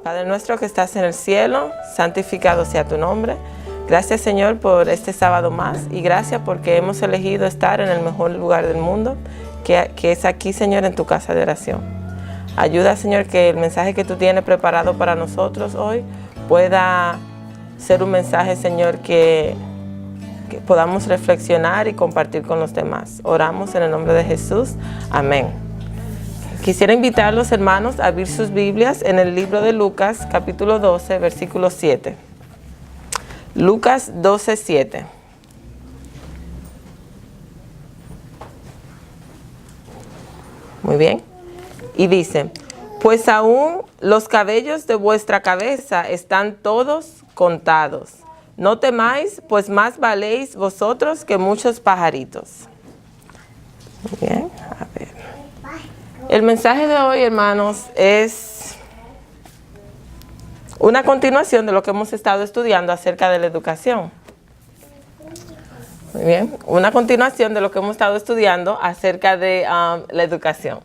Padre nuestro que estás en el cielo, santificado sea tu nombre. Gracias, Señor, por este sábado más y gracias porque hemos elegido estar en el mejor lugar del mundo, que es aquí, Señor, en tu casa de oración. Ayuda, Señor, que el mensaje que tú tienes preparado para nosotros hoy pueda ser un mensaje, Señor, que podamos reflexionar y compartir con los demás. Oramos en el nombre de Jesús. Amén. Quisiera invitar a los hermanos a abrir sus Biblias en el libro de Lucas, capítulo 12, versículo 7. Lucas 12, 7. Muy bien. Y dice, pues aún los cabellos de vuestra cabeza están todos contados. No temáis, pues más valéis vosotros que muchos pajaritos. Muy bien, a ver. El mensaje de hoy, hermanos, es una continuación de lo que hemos estado estudiando acerca de la educación. Muy bien, una continuación de lo que hemos estado estudiando acerca de la educación.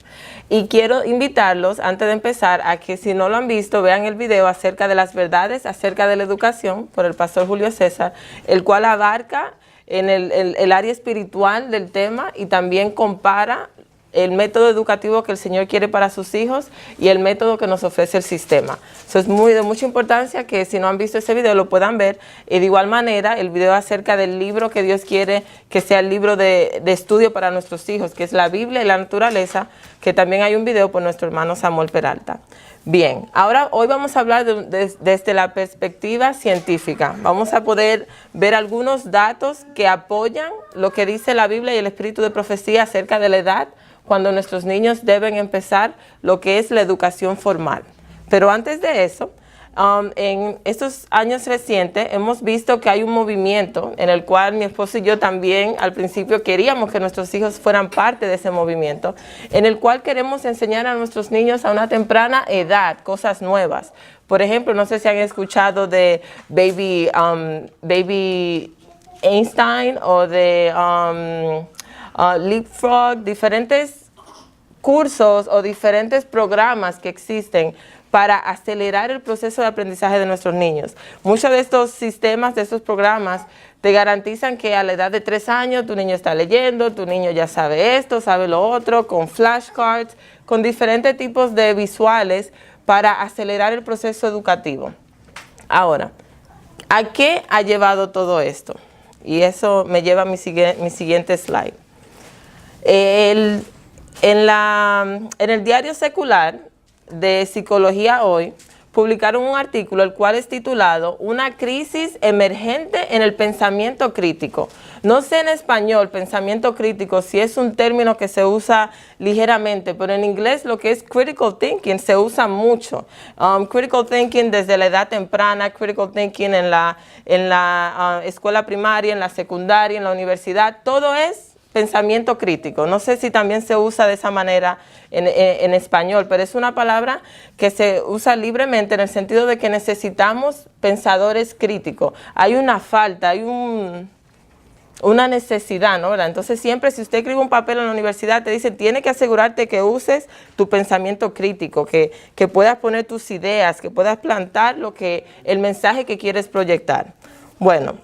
Y quiero invitarlos, antes de empezar, a que si no lo han visto, vean el video acerca de las verdades acerca de la educación por el pastor Julio César, el cual abarca en el área espiritual del tema y también compara el método educativo que el Señor quiere para sus hijos y el método que nos ofrece el sistema. Eso es de mucha importancia que si no han visto ese video lo puedan ver. Y de igual manera el video acerca del libro que Dios quiere que sea el libro de estudio para nuestros hijos, que es la Biblia y la naturaleza, que también hay un video por nuestro hermano Samuel Peralta. Bien, hoy vamos a hablar desde la perspectiva científica. Vamos a poder ver algunos datos que apoyan lo que dice la Biblia y el espíritu de profecía acerca de la edad cuando nuestros niños deben empezar lo que es la educación formal. Pero antes de eso, en estos años recientes hemos visto que hay un movimiento en el cual mi esposo y yo también al principio queríamos que nuestros hijos fueran parte de ese movimiento, en el cual queremos enseñar a nuestros niños a una temprana edad cosas nuevas. Por ejemplo, no sé si han escuchado de Baby Einstein o de Leapfrog, diferentes cursos o diferentes programas que existen para acelerar el proceso de aprendizaje de nuestros niños. Muchos de estos sistemas, de estos programas, te garantizan que a la edad de 3 años tu niño está leyendo, tu niño ya sabe esto, sabe lo otro, con flashcards, con diferentes tipos de visuales para acelerar el proceso educativo. Ahora, ¿a qué ha llevado todo esto? Y eso me lleva a mi siguiente slide. En el diario secular de Psicología Hoy publicaron un artículo el cual es titulado Una crisis emergente en el pensamiento crítico. No sé en español pensamiento crítico si es un término que se usa ligeramente, pero en inglés lo que es critical thinking se usa mucho. Critical thinking desde la edad temprana, critical thinking en la escuela primaria, en la secundaria, en la universidad, todo es pensamiento crítico. No sé si también se usa de esa manera en español, pero es una palabra que se usa libremente en el sentido de que necesitamos pensadores críticos. Hay una falta, hay una necesidad, ¿no? Entonces siempre si usted escribe un papel en la universidad te dice, tiene que asegurarte que uses tu pensamiento crítico, que puedas poner tus ideas, que puedas plantar el mensaje que quieres proyectar. Bueno,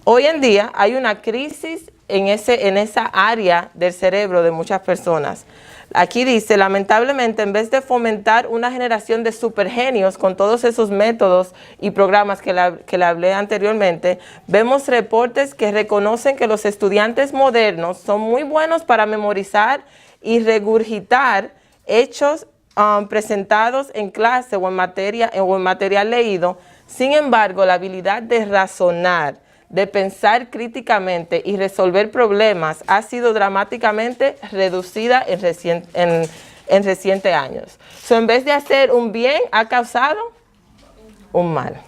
hoy en día hay una crisis en esa área del cerebro de muchas personas. Aquí dice, lamentablemente, en vez de fomentar una generación de supergenios con todos esos métodos y programas que le hablé anteriormente, vemos reportes que reconocen que los estudiantes modernos son muy buenos para memorizar y regurgitar hechos presentados en clase o en material leído. Sin embargo, la habilidad de razonar, de pensar críticamente y resolver problemas ha sido dramáticamente reducida en recientes años. En vez de hacer un bien, ha causado un mal.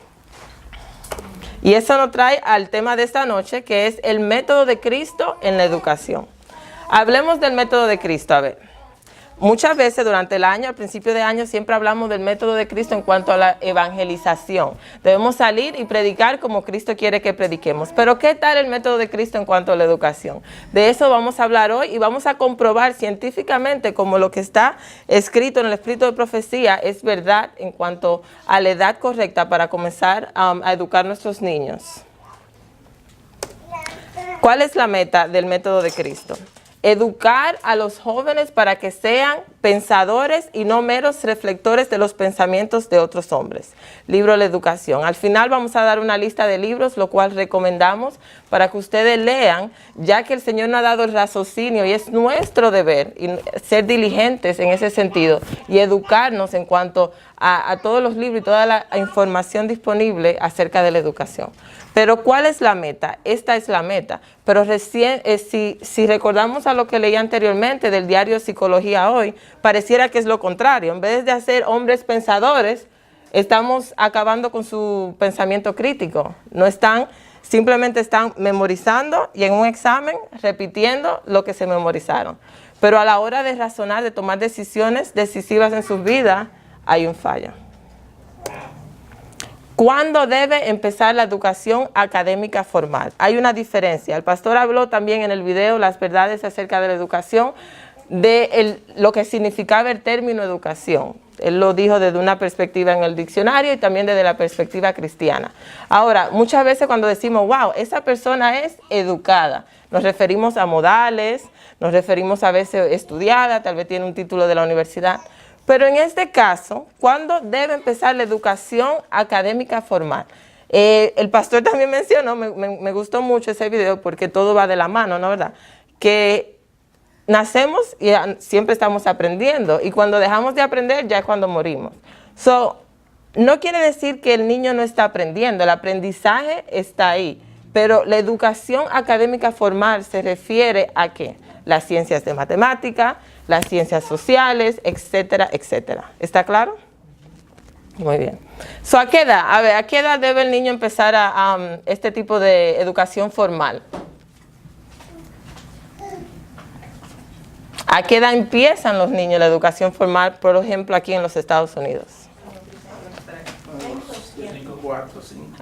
Y eso nos trae al tema de esta noche, que es el método de Cristo en la educación. Hablemos del método de Cristo, a ver. muchas veces durante el año, al principio de año, siempre hablamos del método de Cristo en cuanto a la evangelización. Debemos salir y predicar como Cristo quiere que prediquemos. Pero ¿qué tal el método de Cristo en cuanto a la educación? De eso vamos a hablar hoy y vamos a comprobar científicamente cómo lo que está escrito en el Espíritu de Profecía es verdad en cuanto a la edad correcta para comenzar a educar a nuestros niños. ¿Cuál es la meta del método de Cristo? Educar a los jóvenes para que sean pensadores y no meros reflectores de los pensamientos de otros hombres. Libro de la educación. Al final vamos a dar una lista de libros, lo cual recomendamos para que ustedes lean, ya que el Señor nos ha dado el raciocinio y es nuestro deber y ser diligentes en ese sentido y educarnos en cuanto a todos los libros y toda la información disponible acerca de la educación. Pero ¿cuál es la meta? Esta es la meta. Pero recién, si recordamos a lo que leí anteriormente del diario Psicología Hoy, pareciera que es lo contrario. En vez de hacer hombres pensadores, estamos acabando con su pensamiento crítico. Simplemente están memorizando y en un examen repitiendo lo que se memorizaron. Pero a la hora de razonar, de tomar decisiones decisivas en sus vidas, hay un fallo. ¿Cuándo debe empezar la educación académica formal? Hay una diferencia. El pastor habló también en el video las verdades acerca de la educación, de lo que significaba el término educación. Él lo dijo desde una perspectiva en el diccionario y también desde la perspectiva cristiana. Ahora, muchas veces cuando decimos, wow, esa persona es educada, nos referimos a modales, nos referimos a veces estudiada, tal vez tiene un título de la universidad. Pero en este caso, ¿cuándo debe empezar la educación académica formal? El pastor también mencionó, me gustó mucho ese video porque todo va de la mano, ¿no verdad? Que nacemos y siempre estamos aprendiendo y cuando dejamos de aprender ya es cuando morimos. No quiere decir que el niño no está aprendiendo, el aprendizaje está ahí, pero la educación académica formal se refiere a ¿qué? Las ciencias de matemática, las ciencias sociales, etcétera, etcétera. ¿Está claro? Muy bien. ¿A qué edad? A ver, ¿a qué edad debe el niño empezar a este tipo de educación formal? ¿A qué edad empiezan los niños la educación formal, por ejemplo, aquí en los Estados Unidos?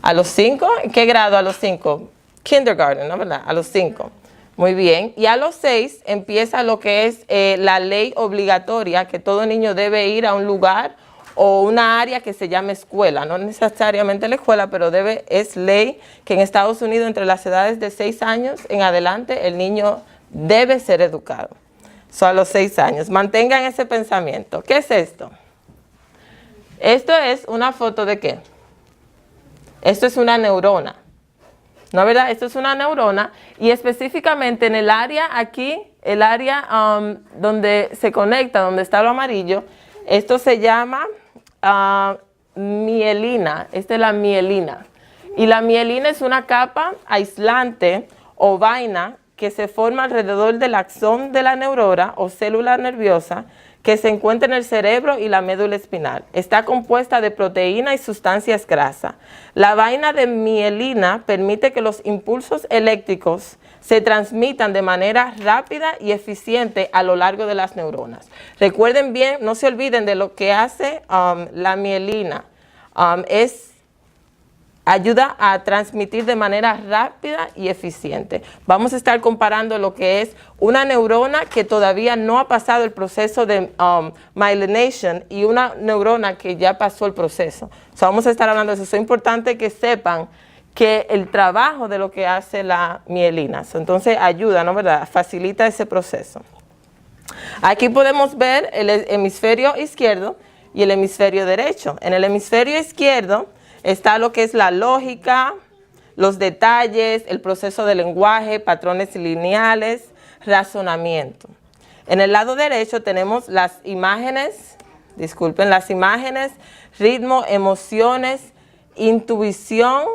¿A los 5? ¿Qué grado a los 5? Kindergarten, ¿no verdad? A los 5. Muy bien. Y a los 6 empieza lo que es la ley obligatoria, que todo niño debe ir a un lugar o una área que se llama escuela. No necesariamente la escuela, pero es ley que en Estados Unidos entre las edades de 6 años en adelante el niño debe ser educado. A los 6 años. Mantengan ese pensamiento. ¿Qué es esto? Esto es una foto de ¿qué? Esto es una neurona. ¿No verdad? Esto es una neurona y específicamente en el área aquí, el área donde se conecta, donde está lo amarillo, esto se llama mielina. Esta es la mielina. Y la mielina es una capa aislante o vaina que se forma alrededor del axón de la neurona o célula nerviosa que se encuentra en el cerebro y la médula espinal. Está compuesta de proteína y sustancias grasas. La vaina de mielina permite que los impulsos eléctricos se transmitan de manera rápida y eficiente a lo largo de las neuronas. Recuerden bien, no se olviden de lo que hace la mielina. Ayuda a transmitir de manera rápida y eficiente. Vamos a estar comparando lo que es una neurona que todavía no ha pasado el proceso de myelination y una neurona que ya pasó el proceso. Vamos a estar hablando de eso. Es importante que sepan que el trabajo de lo que hace la mielina. Entonces ayuda, ¿no verdad? Facilita ese proceso. Aquí podemos ver el hemisferio izquierdo y el hemisferio derecho. En el hemisferio izquierdo está lo que es la lógica, los detalles, el proceso de lenguaje, patrones lineales, razonamiento. En el lado derecho tenemos las imágenes, ritmo, emociones, intuición,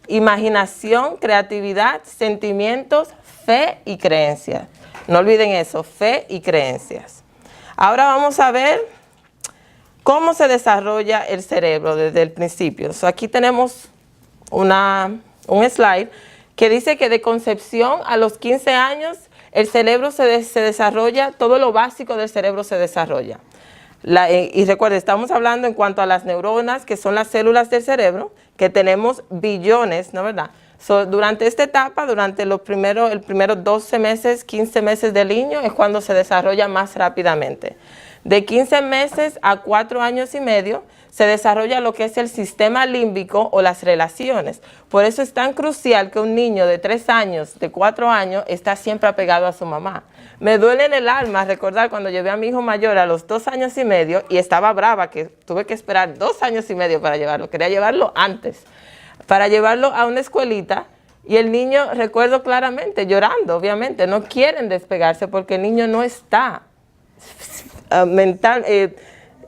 imaginación, creatividad, sentimientos, fe y creencias. No olviden eso, fe y creencias. Ahora vamos a ver cómo se desarrolla el cerebro desde el principio. Aquí tenemos un slide que dice que de concepción a los 15 años el cerebro se desarrolla, todo lo básico del cerebro se desarrolla. Y recuerden, estamos hablando en cuanto a las neuronas, que son las células del cerebro, que tenemos billones, ¿no verdad? Durante esta etapa, durante los primeros 12 meses, 15 meses del niño, es cuando se desarrolla más rápidamente. De 15 meses a 4 años y medio, se desarrolla lo que es el sistema límbico o las relaciones. Por eso es tan crucial que un niño de 3 años, de 4 años, está siempre apegado a su mamá. Me duele en el alma recordar cuando llevé a mi hijo mayor a los 2 años y medio y estaba brava que tuve que esperar 2 años y medio para llevarlo. Quería llevarlo antes, para llevarlo a una escuelita, y el niño, recuerdo claramente, llorando, obviamente, no quieren despegarse porque el niño no está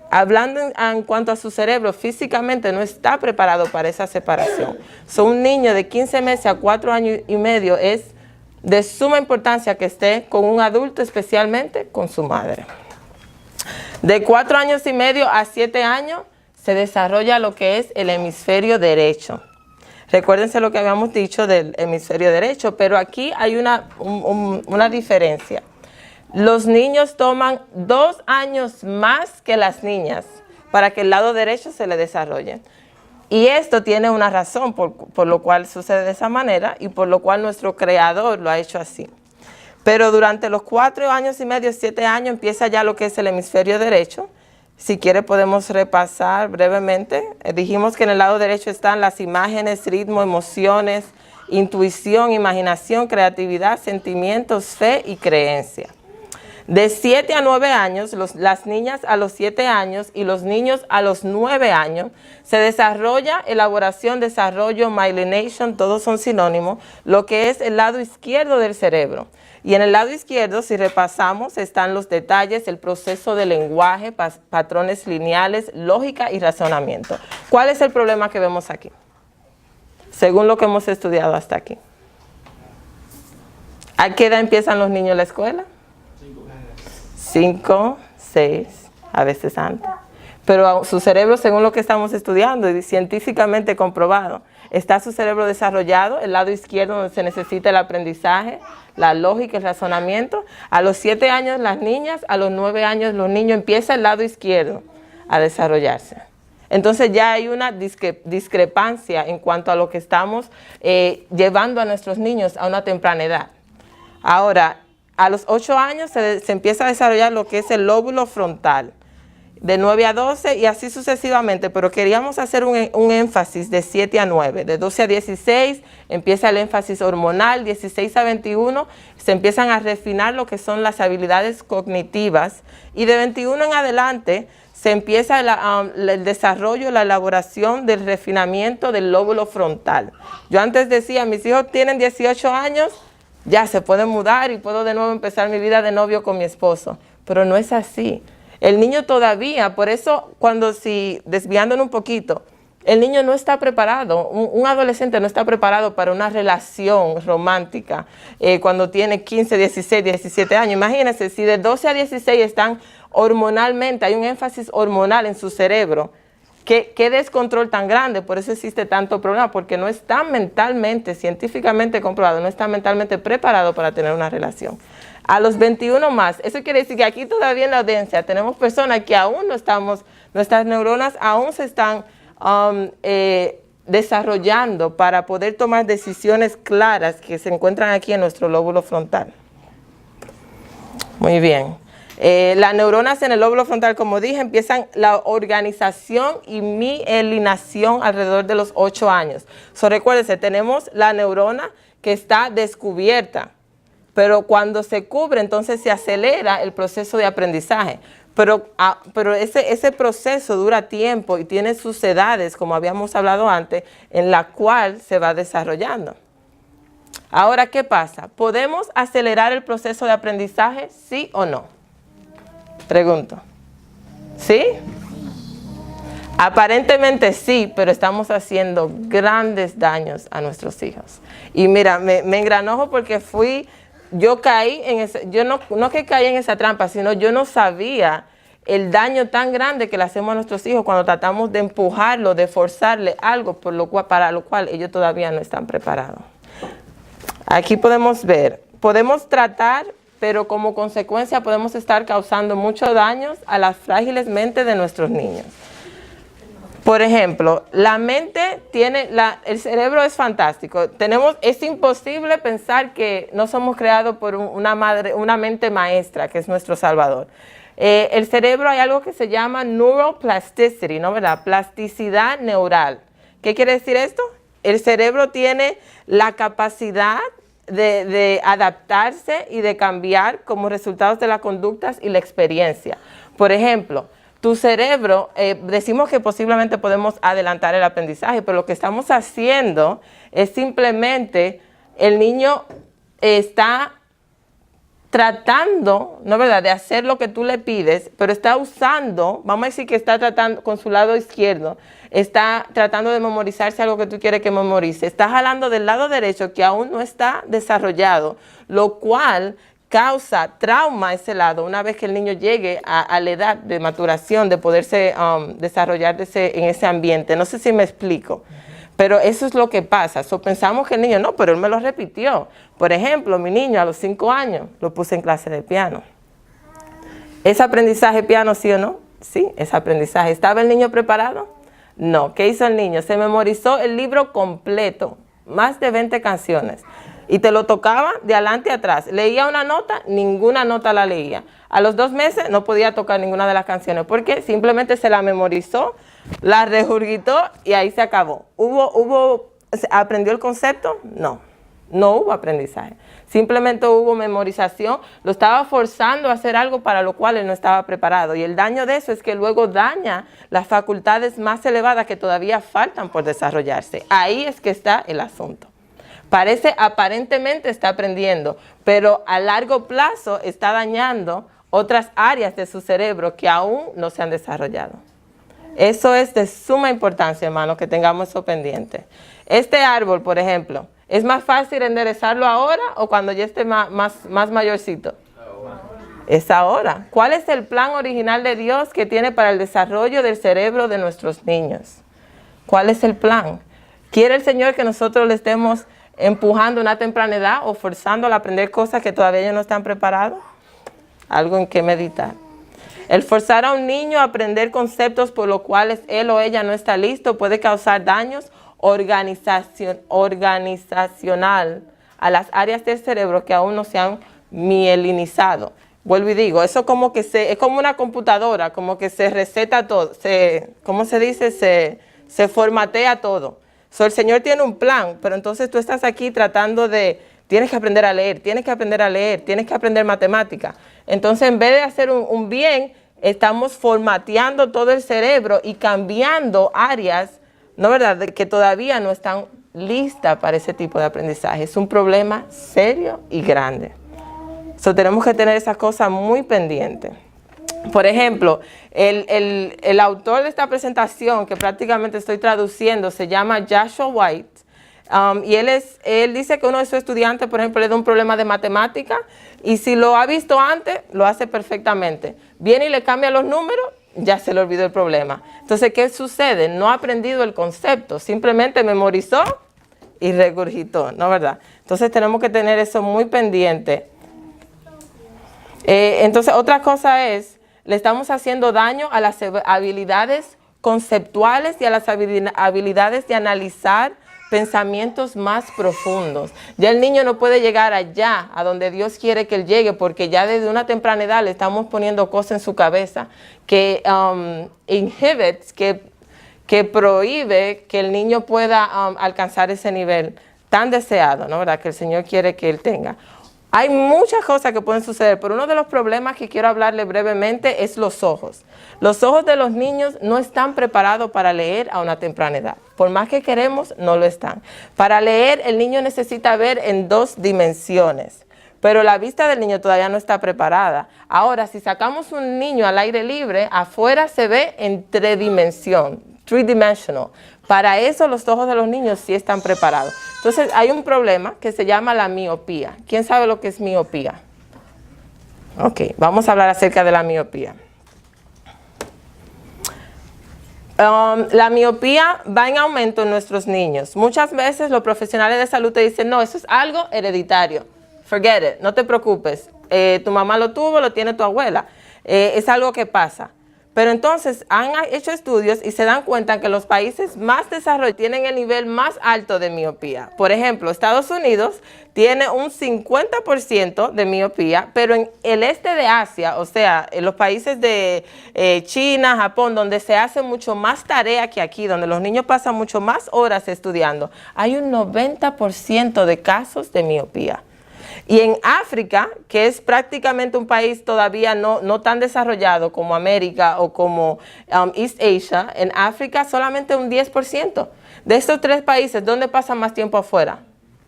hablando en cuanto a su cerebro, físicamente no está preparado para esa separación. Un niño de 15 meses a 4 años y medio es de suma importancia que esté con un adulto, especialmente con su madre. De 4 años y medio a 7 años se desarrolla lo que es el hemisferio derecho. Recuérdense lo que habíamos dicho del hemisferio derecho, pero aquí hay una diferencia. Los niños toman 2 años más que las niñas para que el lado derecho se le desarrolle. Y esto tiene una razón por lo cual sucede de esa manera y por lo cual nuestro creador lo ha hecho así. Pero durante los 4 años y medio, 7 años, empieza ya lo que es el hemisferio derecho. Si quiere podemos repasar brevemente. Dijimos que en el lado derecho están las imágenes, ritmo, emociones, intuición, imaginación, creatividad, sentimientos, fe y creencia. De 7 a 9 años, las niñas a los 7 años y los niños a los 9 años, se desarrolla elaboración, desarrollo, myelination, todos son sinónimos, lo que es el lado izquierdo del cerebro. Y en el lado izquierdo, si repasamos, están los detalles, el proceso de lenguaje, patrones lineales, lógica y razonamiento. ¿Cuál es el problema que vemos aquí? Según lo que hemos estudiado hasta aquí. ¿A qué edad empiezan los niños la escuela? 5, 6, a veces antes. Pero su cerebro, según lo que estamos estudiando y científicamente comprobado, está su cerebro desarrollado, el lado izquierdo donde se necesita el aprendizaje, la lógica, el razonamiento. A los 7 años las niñas, a los 9 años los niños, empieza el lado izquierdo a desarrollarse. Entonces ya hay una discrepancia en cuanto a lo que estamos llevando a nuestros niños a una temprana edad. Ahora, a los 8 años se empieza a desarrollar lo que es el lóbulo frontal, de 9 a 12 y así sucesivamente, pero queríamos hacer un énfasis de 7 a 9, de 12 a 16 empieza el énfasis hormonal, 16 a 21 se empiezan a refinar lo que son las habilidades cognitivas y de 21 en adelante se empieza el desarrollo, la elaboración del refinamiento del lóbulo frontal. Yo antes decía, mis hijos tienen 18 años, ya se pueden mudar y puedo de nuevo empezar mi vida de novio con mi esposo, pero no es así. El niño todavía, por eso desviándonos un poquito, el niño no está preparado, un adolescente no está preparado para una relación romántica cuando tiene 15, 16, 17 años. Imagínense, si de 12 a 16 están hormonalmente, hay un énfasis hormonal en su cerebro, ¿qué descontrol tan grande? Por eso existe tanto problema, porque no está mentalmente, científicamente comprobado, no está mentalmente preparado para tener una relación. A los 21 más, eso quiere decir que aquí todavía en la audiencia tenemos personas que aún no estamos, nuestras neuronas aún se están desarrollando para poder tomar decisiones claras que se encuentran aquí en nuestro lóbulo frontal. Muy bien. Las neuronas en el lóbulo frontal, como dije, empiezan la organización y mielinación alrededor de los 8 años. Recuérdense, tenemos la neurona que está descubierta, pero cuando se cubre, entonces se acelera el proceso de aprendizaje. Pero ese proceso dura tiempo y tiene sus edades, como habíamos hablado antes, en la cual se va desarrollando. Ahora, ¿qué pasa? ¿Podemos acelerar el proceso de aprendizaje, sí o no? Pregunto. ¿Sí? Aparentemente sí, pero estamos haciendo grandes daños a nuestros hijos. Y mira, me engranojo porque yo caí en esa, no que caí en esa trampa, sino yo no sabía el daño tan grande que le hacemos a nuestros hijos cuando tratamos de empujarlo, de forzarle algo para lo cual ellos todavía no están preparados. Aquí podemos ver podemos tratar, pero como consecuencia podemos estar causando muchos daños a las frágiles mentes de nuestros niños. Por ejemplo, la mente el cerebro es fantástico. Es imposible pensar que no somos creados por una mente maestra, que es nuestro Salvador. El cerebro hay algo que se llama neuroplasticity, ¿no? ¿Verdad? Plasticidad neural. ¿Qué quiere decir esto? El cerebro tiene la capacidad de adaptarse y de cambiar como resultados de las conductas y la experiencia. Por ejemplo, tu cerebro, decimos que posiblemente podemos adelantar el aprendizaje, pero lo que estamos haciendo es simplemente, el niño está tratando, ¿no, verdad?, de hacer lo que tú le pides, pero está usando, vamos a decir que está tratando con su lado izquierdo, está tratando de memorizarse algo que tú quieres que memorice, está jalando del lado derecho que aún no está desarrollado, lo cual causa trauma a ese lado una vez que el niño llegue a la edad de maturación, de poderse desarrollar en ese ambiente. No sé si me explico, pero eso es lo que pasa. Pensamos que el niño, no, pero él me lo repitió. Por ejemplo, mi niño a los 5 años lo puse en clase de piano. ¿Es aprendizaje piano, sí o no? Sí, es aprendizaje. ¿Estaba el niño preparado? No. ¿Qué hizo el niño? Se memorizó el libro completo, más de 20 canciones. Y te lo tocaba de adelante a atrás. Leía una nota, ninguna nota la leía. A los 2 meses no podía tocar ninguna de las canciones porque simplemente se la memorizó, la regurgitó y ahí se acabó. ¿Aprendió el concepto? No, no hubo aprendizaje. Simplemente hubo memorización, lo estaba forzando a hacer algo para lo cual él no estaba preparado. Y el daño de eso es que luego daña las facultades más elevadas que todavía faltan por desarrollarse. Ahí es que está el asunto. Aparentemente está aprendiendo, pero a largo plazo está dañando otras áreas de su cerebro que aún no se han desarrollado. Eso es de suma importancia, hermanos, que tengamos eso pendiente. Este árbol, por ejemplo, ¿es más fácil enderezarlo ahora o cuando ya esté más mayorcito? Es ahora. ¿Cuál es el plan original de Dios que tiene para el desarrollo del cerebro de nuestros niños? ¿Cuál es el plan? ¿Quiere el Señor que nosotros le estemos empujando a una temprana edad o forzándola a aprender cosas que todavía ellos no están preparados? Algo en que meditar. El forzar a un niño a aprender conceptos por los cuales él o ella no está listo puede causar daños organizacional a las áreas del cerebro que aún no se han mielinizado. Vuelvo y digo, eso como que es como una computadora, como que se receta todo, ¿cómo se dice? Se formatea todo. El Señor tiene un plan, pero entonces tú estás aquí tratando tienes que aprender a leer, tienes que aprender a leer, tienes que aprender matemática. Entonces, en vez de hacer un bien, estamos formateando todo el cerebro y cambiando áreas, ¿no, verdad?, que todavía no están listas para ese tipo de aprendizaje. Es un problema serio y grande. Tenemos que tener esas cosas muy pendientes. Por ejemplo, el autor de esta presentación, que prácticamente estoy traduciendo, se llama Joshua White. Y él dice que uno de sus estudiantes, por ejemplo, le da un problema de matemática y si lo ha visto antes, lo hace perfectamente. Viene y le cambia los números, ya se le olvidó el problema. Entonces, ¿qué sucede? No ha aprendido el concepto, simplemente memorizó y regurgitó, ¿no, verdad? Entonces, tenemos que tener eso muy pendiente. Entonces, otra cosa es, le estamos haciendo daño a las habilidades conceptuales y a las habilidades de analizar pensamientos más profundos. Ya el niño no puede llegar allá, a donde Dios quiere que él llegue, porque ya desde una temprana edad le estamos poniendo cosas en su cabeza que inhibits, que prohíbe que el niño pueda alcanzar ese nivel tan deseado, ¿no? ¿Verdad? Que el Señor quiere que él tenga. Hay muchas cosas que pueden suceder, pero uno de los problemas que quiero hablarle brevemente es los ojos. Los ojos de los niños no están preparados para leer a una temprana edad. Por más que queremos, no lo están. Para leer, el niño necesita ver en 2 dimensiones, pero la vista del niño todavía no está preparada. Ahora, si sacamos un niño al aire libre, afuera se ve en 3 dimensiones, 3-dimensional. Para eso los ojos de los niños sí están preparados. Entonces hay un problema que se llama la miopía. ¿Quién sabe lo que es miopía? Ok, vamos a hablar acerca de la miopía. La miopía va en aumento en nuestros niños. Muchas veces los profesionales de salud te dicen, no, eso es algo hereditario. forget it, no te preocupes. Tu mamá lo tuvo, lo tiene tu abuela. Es algo que pasa. Pero entonces han hecho estudios y se dan cuenta que los países más desarrollados tienen el nivel más alto de miopía. Por ejemplo, Estados Unidos tiene un 50% de miopía, pero en el este de Asia, o sea, en los países de China, Japón, donde se hace mucho más tarea que aquí, donde los niños pasan mucho más horas estudiando, hay un 90% de casos de miopía. Y en África, que es prácticamente un país todavía no tan desarrollado como América o como East Asia, en África solamente un 10%. De estos 3 países, ¿dónde pasan más tiempo afuera?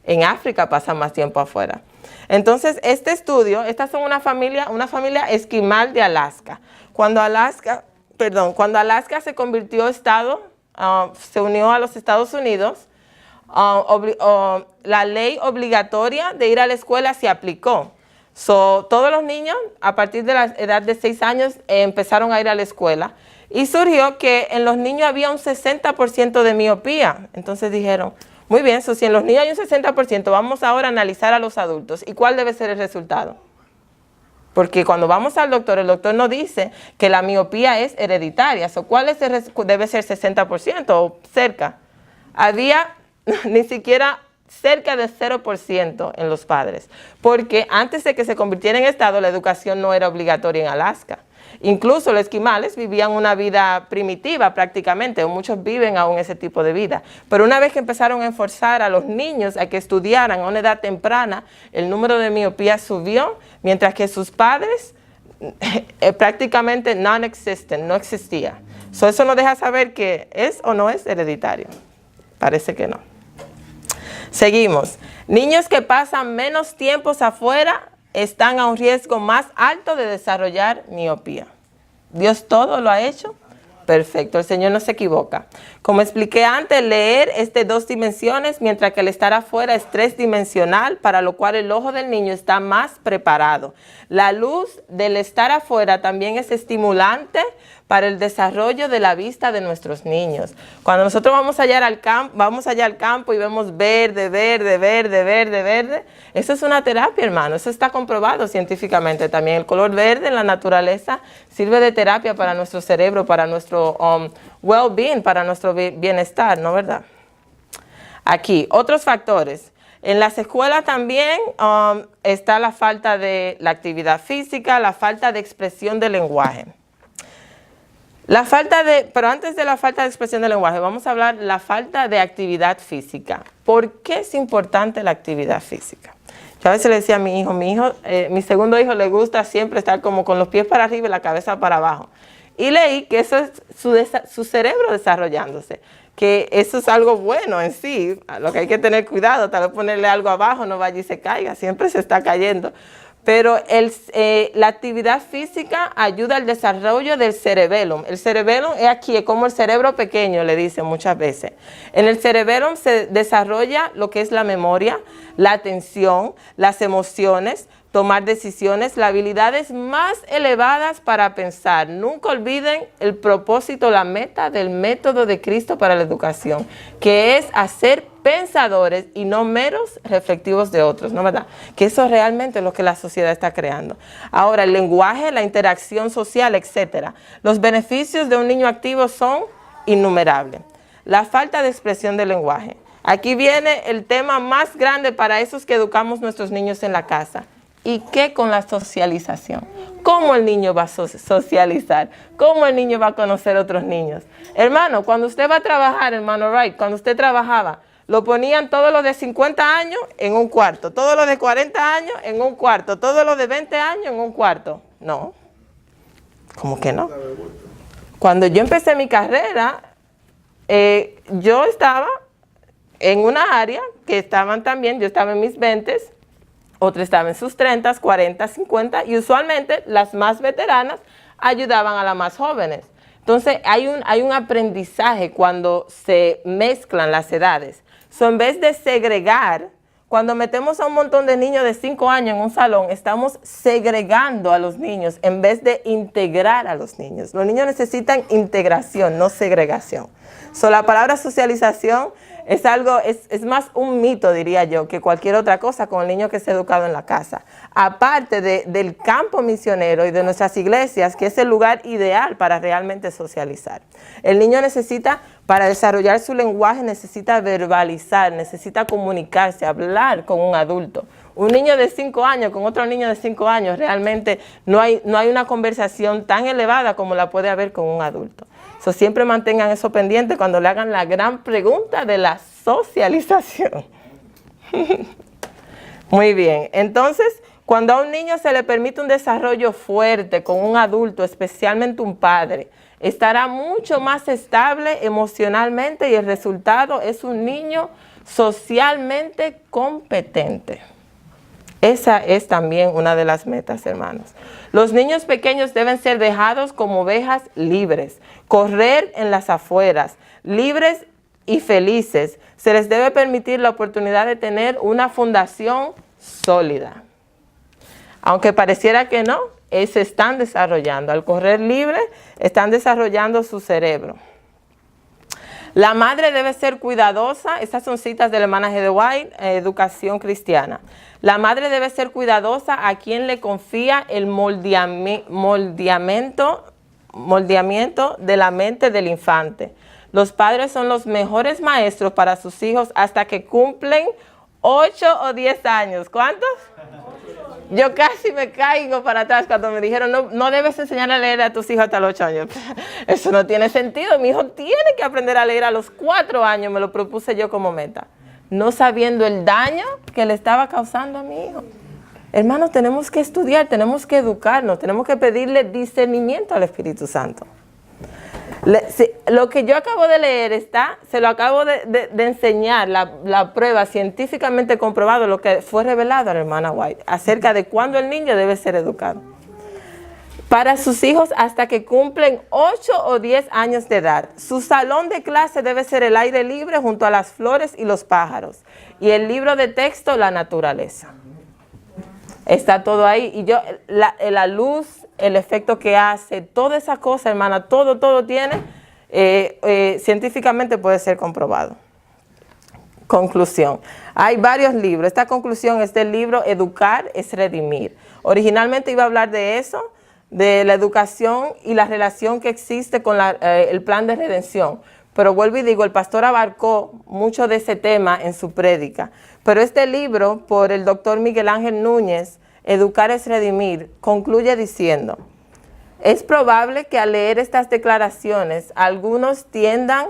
En África pasan más tiempo afuera. Entonces, este estudio, estas son una familia esquimal de Alaska. Cuando Alaska se convirtió estado, se unió a los Estados Unidos, la ley obligatoria de ir a la escuela se aplicó. Todos los niños a partir de la edad de 6 años empezaron a ir a la escuela y surgió que en los niños había un 60% de miopía. Entonces dijeron, muy bien, si en los niños hay un 60%, vamos ahora a analizar a los adultos. ¿Y cuál debe ser el resultado? Porque cuando vamos al doctor, el doctor nos dice que la miopía es hereditaria. ¿Cuál debe ser 60% o cerca? Había ni siquiera cerca de 0% en los padres, porque antes de que se convirtiera en estado, la educación no era obligatoria en Alaska. Incluso los esquimales vivían una vida primitiva prácticamente, o muchos viven aún ese tipo de vida. Pero una vez que empezaron a forzar a los niños a que estudiaran a una edad temprana, el número de miopía subió, mientras que sus padres prácticamente no existía. Eso nos deja saber que es o no es hereditario. Parece que no. Seguimos. Niños que pasan menos tiempos afuera están a un riesgo más alto de desarrollar miopía. ¿Dios todo lo ha hecho? Perfecto, el Señor no se equivoca. Como expliqué antes, leer es de 2 dimensiones, mientras que el estar afuera es 3-dimensional, para lo cual el ojo del niño está más preparado. La luz del estar afuera también es estimulante para el desarrollo de la vista de nuestros niños. Cuando nosotros vamos allá al campo y vemos verde, eso es una terapia, hermano. Eso está comprobado científicamente también. El color verde en la naturaleza sirve de terapia para nuestro cerebro, para nuestro well-being, para nuestro bienestar, ¿no verdad? Aquí, otros factores. En las escuelas también está la falta de la actividad física, la falta de expresión del lenguaje. Pero antes de la falta de expresión del lenguaje, vamos a hablar de la falta de actividad física. ¿Por qué es importante la actividad física? Yo a veces le decía a mi segundo hijo le gusta siempre estar como con los pies para arriba y la cabeza para abajo. Y leí que eso es su cerebro desarrollándose, que eso es algo bueno en sí, a lo que hay que tener cuidado, tal vez ponerle algo abajo, no vaya y se caiga, siempre se está cayendo. Pero la actividad física ayuda al desarrollo del cerebellum. El cerebellum es aquí, es como el cerebro pequeño, le dicen muchas veces. En el cerebellum se desarrolla lo que es la memoria, la atención, las emociones, tomar decisiones, las habilidades más elevadas para pensar. Nunca olviden el propósito, la meta del método de Cristo para la educación, que es hacer pensadores y no meros reflectivos de otros, ¿no verdad? Que eso realmente es lo que la sociedad está creando. Ahora, el lenguaje, la interacción social, etc. Los beneficios de un niño activo son innumerables. La falta de expresión del lenguaje. Aquí viene el tema más grande para esos que educamos nuestros niños en la casa. ¿Y qué con la socialización? ¿Cómo el niño va a socializar? ¿Cómo el niño va a conocer otros niños? Hermano, cuando usted va a trabajar, hermano Wright, cuando usted trabajaba, lo ponían todos los de 50 años en un cuarto, todos los de 40 años en un cuarto, todos los de 20 años en un cuarto. No, ¿cómo que no? Cuando yo empecé mi carrera, yo estaba en una área que estaban también, yo estaba en mis 20s, otros estaban en sus 30, 40, 50 y usualmente las más veteranas ayudaban a las más jóvenes. Entonces hay un aprendizaje cuando se mezclan las edades. En vez de segregar, cuando metemos a un montón de niños de 5 años en un salón, estamos segregando a los niños en vez de integrar a los niños. Los niños necesitan integración, no segregación. La palabra socialización Es más un mito, diría yo, que cualquier otra cosa con el niño que es educado en la casa. Aparte del campo misionero y de nuestras iglesias, que es el lugar ideal para realmente socializar. El niño necesita, para desarrollar su lenguaje, necesita verbalizar, necesita comunicarse, hablar con un adulto. Un niño de 5 años con otro niño de 5 años, realmente no hay una conversación tan elevada como la puede haber con un adulto. Siempre mantengan eso pendiente cuando le hagan la gran pregunta de la socialización. Muy bien, entonces, cuando a un niño se le permite un desarrollo fuerte con un adulto, especialmente un padre, estará mucho más estable emocionalmente y el resultado es un niño socialmente competente. Esa es también una de las metas, hermanos. Los niños pequeños deben ser dejados como ovejas libres, correr en las afueras, libres y felices. Se les debe permitir la oportunidad de tener una fundación sólida. Aunque pareciera que no, se están desarrollando. Al correr libre, están desarrollando su cerebro. La madre debe ser cuidadosa. Estas son citas de la hermana G. de White, Educación Cristiana. La madre debe ser cuidadosa a quien le confía el moldeamiento de la mente del infante. Los padres son los mejores maestros para sus hijos hasta que cumplen 8 o 10 años. ¿Cuántos? Yo casi me caigo para atrás cuando me dijeron, no debes enseñar a leer a tus hijos hasta los 8 años. Eso no tiene sentido. Mi hijo tiene que aprender a leer a los 4 años, me lo propuse yo como meta. No sabiendo el daño que le estaba causando a mi hijo. Hermanos, tenemos que estudiar, tenemos que educarnos, tenemos que pedirle discernimiento al Espíritu Santo. Lo que yo acabo de leer se lo acabo de enseñar, la prueba científicamente comprobado, lo que fue revelado a la hermana White, acerca de cuándo el niño debe ser educado. Para sus hijos hasta que cumplen 8 o 10 años de edad. Su salón de clase debe ser el aire libre junto a las flores y los pájaros. Y el libro de texto, la naturaleza. Está todo ahí. Y la luz, el efecto que hace, toda esa cosa, hermana, todo tiene, científicamente puede ser comprobado. Conclusión. Hay varios libros. Esta conclusión es del libro Educar es redimir. Originalmente iba a hablar de eso, de la educación y la relación que existe con el plan de redención. Pero vuelvo y digo, el pastor abarcó mucho de ese tema en su prédica. Pero este libro, por el doctor Miguel Ángel Núñez, Educar es redimir, concluye diciendo: es probable que al leer estas declaraciones, algunos tiendan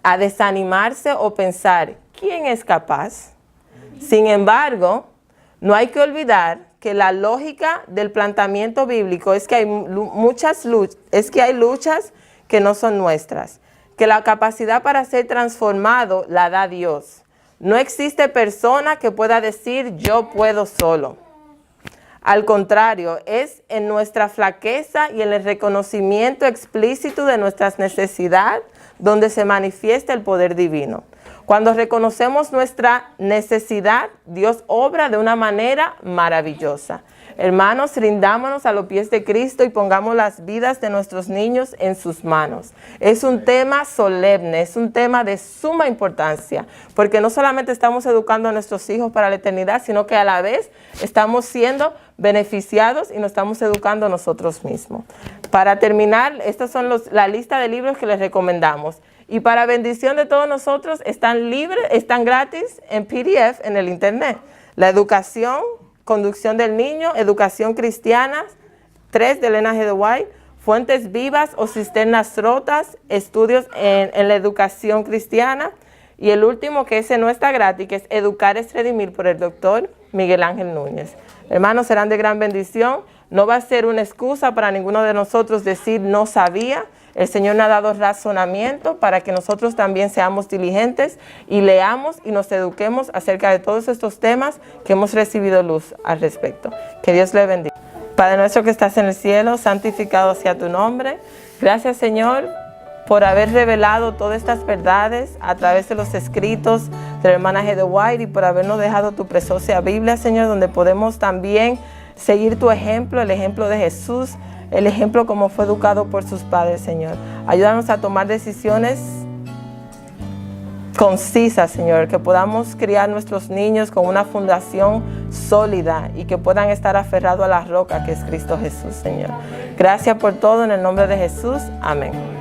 a desanimarse o pensar, ¿quién es capaz? Sin embargo, no hay que olvidar que la lógica del planteamiento bíblico es que hay luchas que no son nuestras, que la capacidad para ser transformado la da Dios. No existe persona que pueda decir yo puedo solo. Al contrario, es en nuestra flaqueza y en el reconocimiento explícito de nuestras necesidades donde se manifiesta el poder divino. Cuando reconocemos nuestra necesidad, Dios obra de una manera maravillosa. Hermanos, rindámonos a los pies de Cristo y pongamos las vidas de nuestros niños en sus manos. Es un tema solemne, es un tema de suma importancia, porque no solamente estamos educando a nuestros hijos para la eternidad, sino que a la vez estamos siendo beneficiados y nos estamos educando nosotros mismos. Para terminar, estas son la lista de libros que les recomendamos. Y para bendición de todos nosotros, están libres, están gratis en PDF en el internet. La educación, conducción del niño, educación cristiana, 3 de Elena G. de White, fuentes vivas o cisternas rotas, estudios en la educación cristiana. Y el último, que ese no está gratis, que es Educar es redimir, por el doctor Miguel Ángel Núñez. Hermanos, serán de gran bendición. No va a ser una excusa para ninguno de nosotros decir no sabía. El Señor nos ha dado razonamiento para que nosotros también seamos diligentes y leamos y nos eduquemos acerca de todos estos temas que hemos recibido luz al respecto. Que Dios le bendiga. Padre nuestro que estás en el cielo, santificado sea tu nombre. Gracias, Señor, por haber revelado todas estas verdades a través de los escritos de la hermana G. de White y por habernos dejado tu preciosa Biblia, Señor, donde podemos también seguir tu ejemplo, el ejemplo de Jesús, el ejemplo como fue educado por sus padres, Señor. Ayúdanos a tomar decisiones concisa, Señor, que podamos criar nuestros niños con una fundación sólida y que puedan estar aferrados a la roca que es Cristo Jesús, Señor. Gracias por todo, en el nombre de Jesús. Amén.